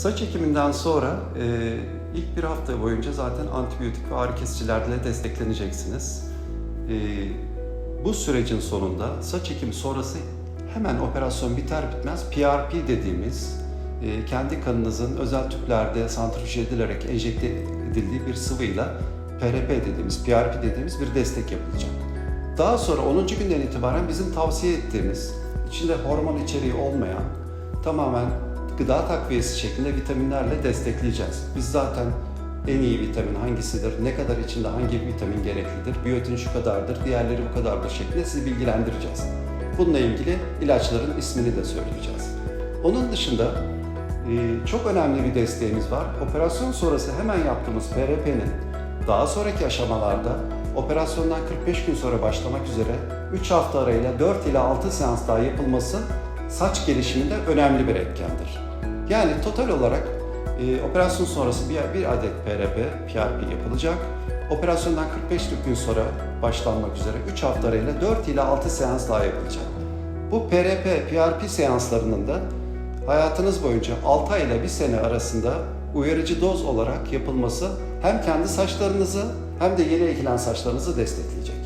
Saç ekiminden sonra ilk bir hafta boyunca zaten antibiyotik ve ağrı kesicilerle destekleneceksiniz. Bu sürecin sonunda saç ekimi sonrası hemen operasyon biter bitmez PRP dediğimiz kendi kanınızın özel tüplerde santrifüj edilerek enjekte edildiği bir sıvıyla PRP dediğimiz bir destek yapılacak. Daha sonra 10. günden itibaren bizim tavsiye ettiğimiz, içinde hormon içeriği olmayan, tamamen gıda takviyesi şeklinde vitaminlerle destekleyeceğiz. Biz zaten en iyi vitamin hangisidir, ne kadar içinde hangi vitamin gereklidir, biyotin şu kadardır, diğerleri bu kadardır şeklinde sizi bilgilendireceğiz. Bununla ilgili ilaçların ismini de söyleyeceğiz. Onun dışında çok önemli bir desteğimiz var. Operasyon sonrası hemen yaptığımız PRP'nin daha sonraki aşamalarda operasyondan 45 gün sonra başlamak üzere 3 hafta arayla 4 ila 6 seans daha yapılması saç gelişiminde önemli bir etkendir. Yani total olarak operasyon sonrası bir adet PRP yapılacak. Operasyondan 45 gün sonra başlanmak üzere 3 hafta arayla 4 ila 6 seans daha yapılacak. Bu PRP seanslarının da hayatınız boyunca 6 ay ile 1 sene arasında uyarıcı doz olarak yapılması hem kendi saçlarınızı hem de yeni ekilen saçlarınızı destekleyecek.